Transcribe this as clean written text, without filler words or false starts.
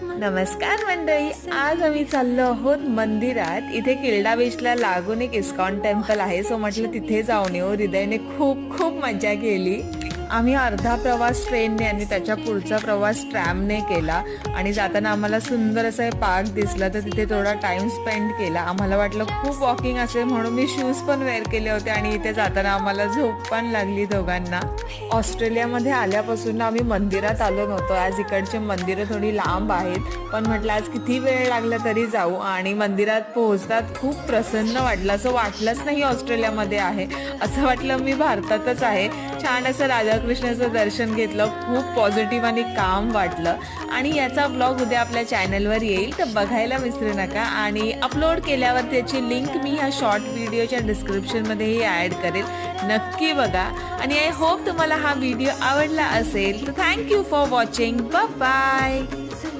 नमस्कार मंडळी, आज आम्ही चाललो आहोत मंदिरात। इथे किल्डा बीचला लागून एक इस्कॉन टेम्पल आहे, सो म्हटलं तिथे जाऊन येऊ। हृदयने खूप खूप मजा केली। आम्ही अर्धा प्रवास ट्रेनने आणि त्याच्या पुढचा प्रवास ट्रॅमने केला आणि जाताना आम्हाला सुंदर असं पार्क दिसलं, तर तिथे थोडा टाइम स्पेंड केला। आम्हाला वाटलं खूप वॉकिंग असेल म्हणून मी शूज पण वेअर केले होते आणि इथे जाताना आम्हाला झोप पण लागली दोघांना। ऑस्ट्रेलियामध्ये आल्यापासून आम्ही मंदिरात आलो नव्हतो। आज इकडचे मंदिरं थोडी लांब आहेत, पण म्हटलं आज किती वेळ लागला तरी जाऊ। आणि मंदिरात पोहोचतात खूप प्रसन्न वाटलं, असं वाटलंच नाही ऑस्ट्रेलियामध्ये आहे, असं वाटलं मी भारतातच आहे। छान असं राधाकृष्णाचं दर्शन घेतलं, खूप पॉझिटिव्ह आणि काम वाटलं। आणि याचा ब्लॉग उद्या आपल्या चॅनलवर येईल, तर बघायला विसरू नका। आणि अपलोड केल्यावर त्याची लिंक मी ह्या शॉर्ट व्हिडिओच्या डिस्क्रिप्शनमध्येही ॲड करेल, नक्की बघा। आणि आय होप तुम्हाला हा व्हिडिओ आवडला असेल, तर thank you for watching, bye bye.